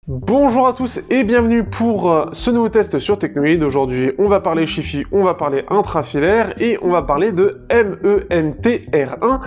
Bonjour à tous et bienvenue pour ce nouveau test sur Technoid. Aujourd'hui, on va parler Chiffy, on va parler intrafilaire et on va parler de MEMT-R1,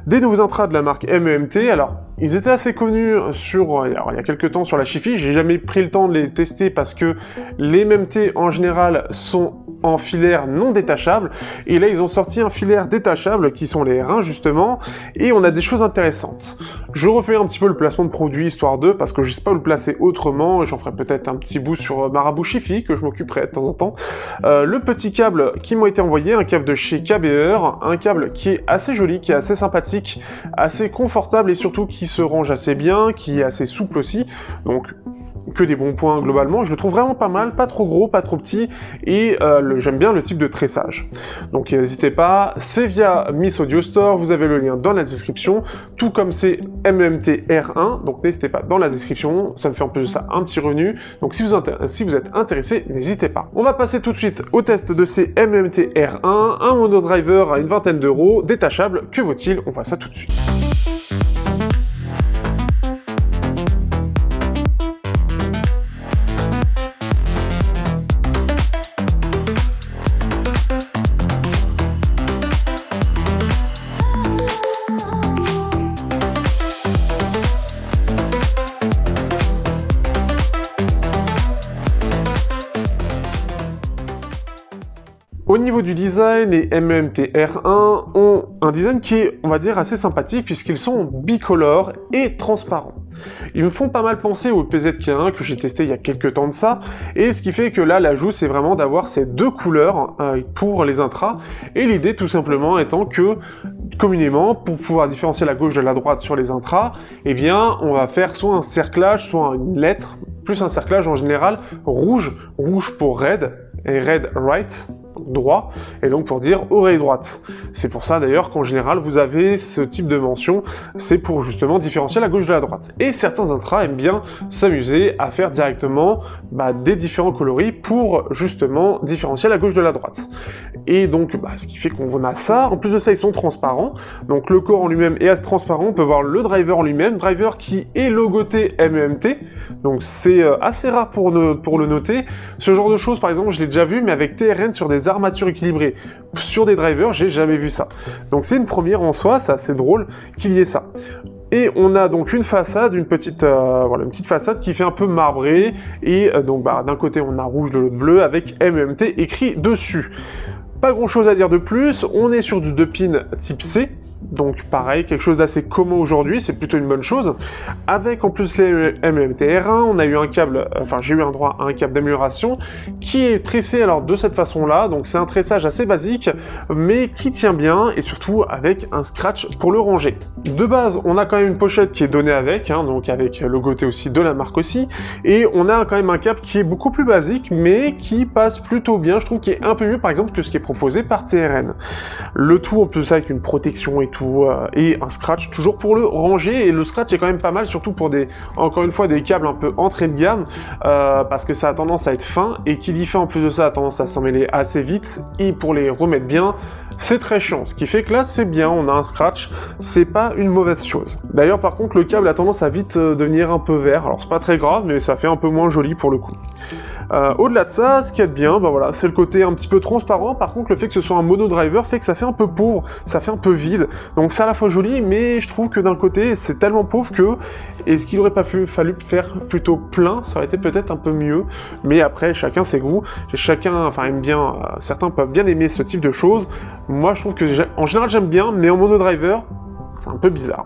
des nouveaux intras de la marque MEMT. Alors, ils étaient assez connus il y a quelques temps sur la Chiffy. J'ai jamais pris le temps de les tester parce que les MEMT en général sont en filaire non détachable, et là ils ont sorti un filaire détachable qui sont les reins justement, et on a des choses intéressantes. Je refais un petit peu le placement de produit histoire de, parce que je sais pas où le placer autrement, et j'en ferai peut-être un petit bout sur Marabout Chiffy, que je m'occuperai de temps en temps. Le petit câble qui m'a été envoyé, un câble de chez KBR, un câble qui est assez joli, qui est assez sympathique, assez confortable, et surtout qui se range assez bien, qui est assez souple aussi, donc que des bons points globalement. Je le trouve vraiment pas mal, pas trop gros, pas trop petit, et j'aime bien le type de tressage. Donc n'hésitez pas, c'est via Miss Audio Store, vous avez le lien dans la description, tout comme c'est MEMT R1, donc n'hésitez pas dans la description, ça me fait en plus de ça un petit revenu, donc si vous êtes intéressé, n'hésitez pas. On va passer tout de suite au test de ces MEMT R1, un monodriver à une vingtaine d'euros, détachable, que vaut-il? On voit ça tout de suite. Au niveau du design, les MEMT R1 ont un design qui est, on va dire, assez sympathique puisqu'ils sont bicolores et transparents. Ils me font pas mal penser au PZK1 que j'ai testé il y a quelques temps de ça, et ce qui fait que là, l'ajout, c'est vraiment d'avoir ces deux couleurs pour les intras, et l'idée tout simplement étant que, communément, pour pouvoir différencier la gauche de la droite sur les intras, eh bien, on va faire soit un cerclage, soit une lettre, plus un cerclage en général, rouge pour red, et red right, droit, et donc pour dire oreille droite. C'est pour ça d'ailleurs qu'en général vous avez ce type de mention, c'est pour justement différencier la gauche de la droite. Et certains intras aiment bien s'amuser à faire directement des différents coloris pour justement différencier la gauche de la droite. Et donc ce qui fait qu'on a ça, en plus de ça ils sont transparents, donc le corps en lui-même est assez transparent, on peut voir le driver en lui-même, driver qui est logoté MEMT, donc c'est assez rare pour le noter. Ce genre de choses par exemple je l'ai déjà vu, mais avec TRN sur des armatures équilibrées sur des drivers, j'ai jamais vu ça. Donc c'est une première en soi, c'est assez drôle qu'il y ait ça. Et on a donc une façade, une petite façade qui fait un peu marbrée, et donc d'un côté on a rouge, de l'autre bleu, avec MEMT écrit dessus. Pas grand chose à dire de plus, on est sur du 2 pins type C, donc pareil, quelque chose d'assez commun aujourd'hui, c'est plutôt une bonne chose. Avec en plus les MEMT R1, on a eu un câble, j'ai eu un droit à un câble d'amélioration qui est tressé alors de cette façon-là, donc c'est un tressage assez basique, mais qui tient bien, et surtout avec un scratch pour le ranger. De base, on a quand même une pochette qui est donnée avec, donc avec le logoté aussi de la marque aussi, et on a quand même un câble qui est beaucoup plus basique, mais qui passe plutôt bien, je trouve qu'il est un peu mieux par exemple que ce qui est proposé par TRN. Le tout en plus ça avec une protection et tout, et un scratch toujours pour le ranger, et le scratch est quand même pas mal, surtout pour encore une fois des câbles un peu entrée de gamme, parce que ça a tendance à être fin, et qui dit fin en plus de ça a tendance à s'en mêler assez vite, et pour les remettre bien, c'est très chiant, ce qui fait que là c'est bien, on a un scratch, c'est pas une mauvaise chose. D'ailleurs par contre le câble a tendance à vite devenir un peu vert, alors c'est pas très grave, mais ça fait un peu moins joli pour le coup. Au-delà de ça, ce qu'il y a de bien, voilà, c'est le côté un petit peu transparent. Par contre, le fait que ce soit un monodriver fait que ça fait un peu pauvre, ça fait un peu vide. Donc c'est à la fois joli, mais je trouve que d'un côté, c'est tellement pauvre que... Est-ce qu'il aurait pas fallu faire plutôt plein? Ça aurait été peut-être un peu mieux. Mais après, chacun ses goûts. Chacun, aime bien... certains peuvent bien aimer ce type de choses. Moi, je trouve que, en général, j'aime bien, mais en monodriver... c'est un peu bizarre.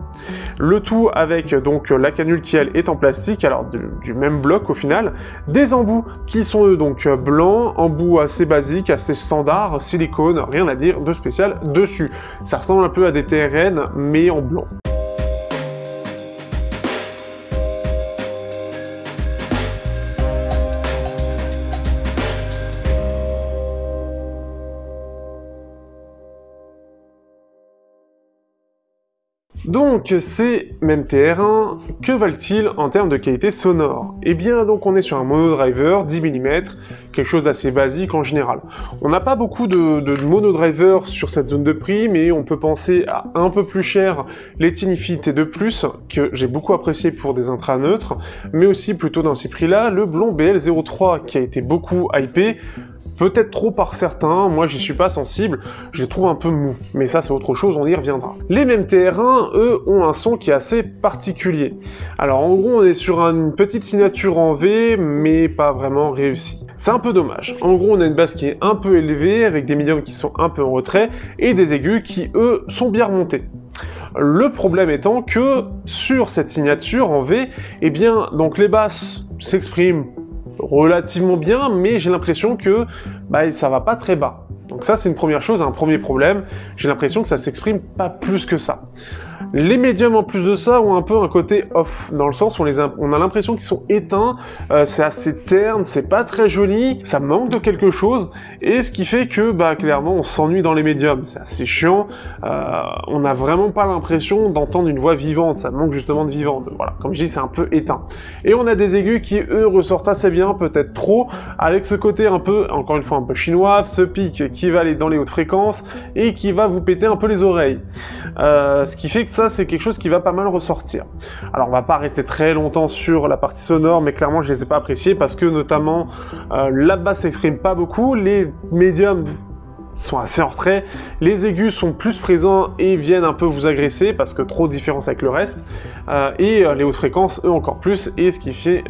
Le tout avec donc la canule qui elle est en plastique, alors du même bloc au final, des embouts qui sont eux donc blancs, embouts assez basiques, assez standards, silicone, rien à dire de spécial dessus. Ça ressemble un peu à des TRN mais en blanc. Donc ces MTR1, que valent-ils en termes de qualité sonore? Eh bien donc on est sur un monodriver 10 mm, quelque chose d'assez basique en général. On n'a pas beaucoup de monodriver sur cette zone de prix, mais on peut penser à un peu plus cher les Tinify T2+, que j'ai beaucoup apprécié pour des intras neutres, mais aussi plutôt dans ces prix-là, le Blon BL03 qui a été beaucoup hypé, peut-être trop par certains, moi j'y suis pas sensible, je les trouve un peu mous, mais ça c'est autre chose, on y reviendra. Les MTR1, eux, ont un son qui est assez particulier. Alors en gros on est sur une petite signature en V, mais pas vraiment réussie. C'est un peu dommage. En gros on a une basse qui est un peu élevée, avec des médiums qui sont un peu en retrait, et des aigus qui, eux, sont bien remontés. Le problème étant que, sur cette signature en V, eh bien, donc les basses s'expriment relativement bien, mais j'ai l'impression que ça va pas très bas. Donc ça c'est une première chose, un premier problème, j'ai l'impression que ça s'exprime pas plus que ça. Les médiums en plus de ça ont un peu un côté off, dans le sens où on a l'impression qu'ils sont éteints, c'est assez terne, c'est pas très joli, ça manque de quelque chose, et ce qui fait que clairement on s'ennuie dans les médiums, c'est assez chiant, on n'a vraiment pas l'impression d'entendre une voix vivante, ça manque justement de vivante, voilà, comme je dis c'est un peu éteint. Et on a des aigus qui eux ressortent assez bien, peut-être trop, avec ce côté un peu, encore une fois un peu chinois, ce pic qui va aller dans les hautes fréquences, et qui va vous péter un peu les oreilles. Ce qui fait que ça c'est quelque chose qui va pas mal ressortir. Alors on va pas rester très longtemps sur la partie sonore, mais clairement je les ai pas appréciés parce que notamment la basse s'exprime pas beaucoup, les médiums sont assez en retrait, les aigus sont plus présents et viennent un peu vous agresser parce que trop de différence avec le reste, et les hautes fréquences eux encore plus, et ce qui fait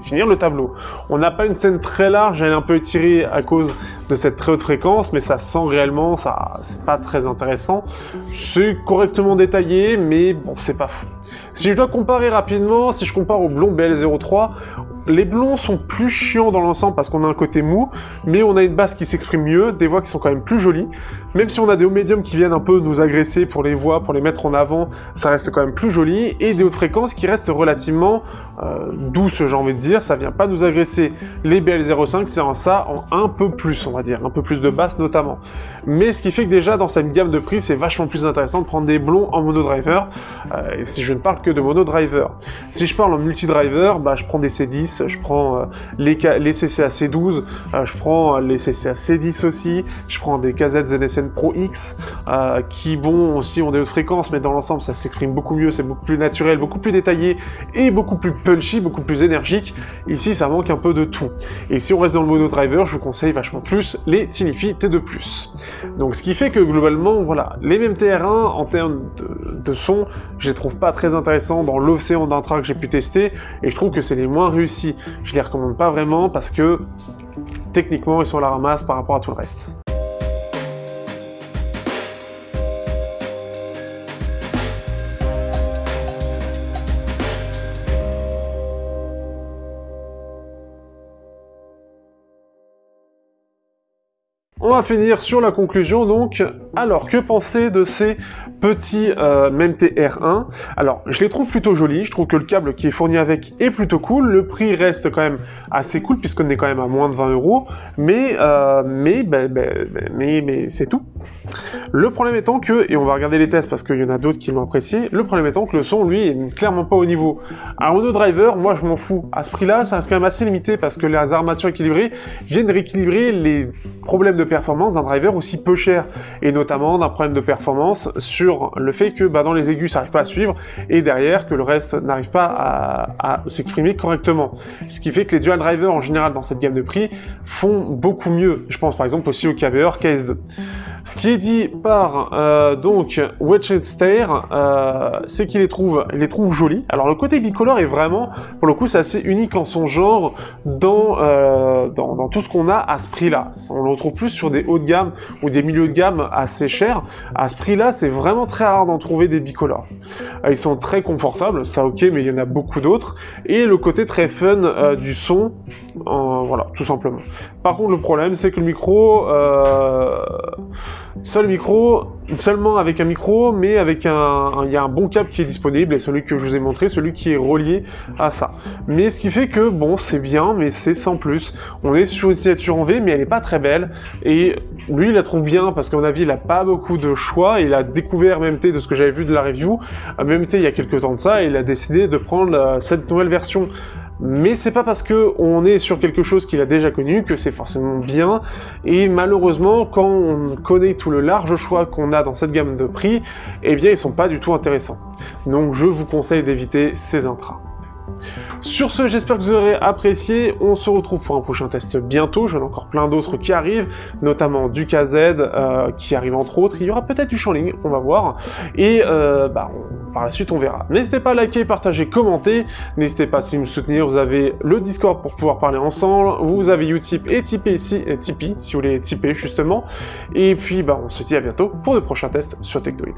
finir le tableau. On n'a pas une scène très large, elle est un peu étirée à cause de cette très haute fréquence, mais ça sent réellement, ça c'est pas très intéressant, c'est correctement détaillé, mais bon c'est pas fou. Si je dois comparer rapidement, si je compare au Blon BL03, les blonds sont plus chiants dans l'ensemble parce qu'on a un côté mou, mais on a une basse qui s'exprime mieux, des voix qui sont quand même plus jolies, même si on a des hauts médiums qui viennent un peu nous agresser pour les voix, pour les mettre en avant, ça reste quand même plus joli, et des hautes fréquences qui restent relativement douces, j'ai envie de dire, ça vient pas nous agresser. Les BL05, c'est en ça, en un peu plus, on va dire, un peu plus de basse notamment. Mais ce qui fait que déjà, dans cette gamme de prix, c'est vachement plus intéressant de prendre des blonds en monodriver, et si je ne parle que de monodriver. Si je parle en multidriver, je prends des C10, je prends les CCA C12, je prends les CCA C10 aussi, je prends des KZ ZSN Pro X, qui bon aussi ont des hautes fréquences, mais dans l'ensemble ça s'exprime beaucoup mieux, c'est beaucoup plus naturel, beaucoup plus détaillé, et beaucoup plus punchy, beaucoup plus énergique. Ici ça manque un peu de tout. Et si on reste dans le monodriver, je vous conseille vachement plus les Tinify T2+. Donc ce qui fait que globalement, voilà, les mêmes TR1 en termes de son, je les trouve pas très intéressants dans l'océan d'intra que j'ai pu tester, et je trouve que c'est les moins réussis. Je les recommande pas vraiment parce que techniquement ils sont à la ramasse par rapport à tout le reste. On va finir sur la conclusion, donc, alors que penser de ces petits MTR1? Alors, je les trouve plutôt jolis, je trouve que le câble qui est fourni avec est plutôt cool, le prix reste quand même assez cool, puisqu'on est quand même à moins de 20 €, mais c'est tout. Le problème étant que, et on va regarder les tests parce qu'il y en a d'autres qui l'ont apprécié, le problème étant que le son, lui, est clairement pas au niveau. Un monodriver, moi je m'en fous. À ce prix-là, ça reste quand même assez limité parce que les armatures équilibrées viennent rééquilibrer les problèmes de performance d'un driver aussi peu cher, et notamment d'un problème de performance sur le fait que dans les aigus ça n'arrive pas à suivre, et derrière que le reste n'arrive pas à s'exprimer correctement. Ce qui fait que les dual drivers en général dans cette gamme de prix font beaucoup mieux. Je pense par exemple aussi au KBR KS2. Ce qui est dit par donc Wedge Stare, c'est qu'il les trouve jolis. Alors le côté bicolore est vraiment, pour le coup, c'est assez unique en son genre dans tout ce qu'on a à ce prix-là. On le retrouve plus sur des hauts de gamme ou des milieux de gamme assez chers. À ce prix-là, c'est vraiment très rare d'en trouver des bicolores. Ils sont très confortables, ça ok, mais il y en a beaucoup d'autres. Et le côté très fun du son, voilà, tout simplement. Par contre, le problème, c'est que le micro, seul micro, seulement avec un micro, mais avec il y a un bon câble qui est disponible, et celui que je vous ai montré, celui qui est relié à ça. Mais ce qui fait que, bon, c'est bien, mais c'est sans plus. On est sur une signature en V, mais elle est pas très belle, et lui, il la trouve bien, parce qu'à mon avis, il a pas beaucoup de choix, il a découvert MMT de ce que j'avais vu de la review, MMT il y a quelques temps de ça, et il a décidé de prendre cette nouvelle version. Mais c'est pas parce que on est sur quelque chose qu'il a déjà connu que c'est forcément bien, et malheureusement, quand on connaît tout le large choix qu'on a dans cette gamme de prix, eh bien ils sont pas du tout intéressants. Donc je vous conseille d'éviter ces intras. Sur ce, j'espère que vous aurez apprécié, on se retrouve pour un prochain test bientôt, j'en ai encore plein d'autres qui arrivent, notamment du KZ qui arrive entre autres, il y aura peut-être du Shanling, on va voir, et par la suite on verra. N'hésitez pas à liker, partager, commenter, n'hésitez pas si vous me soutenir, vous avez le Discord pour pouvoir parler ensemble, vous avez Utip et Tipeee si vous voulez tiper justement, et puis on se dit à bientôt pour de prochains tests sur Techdoid.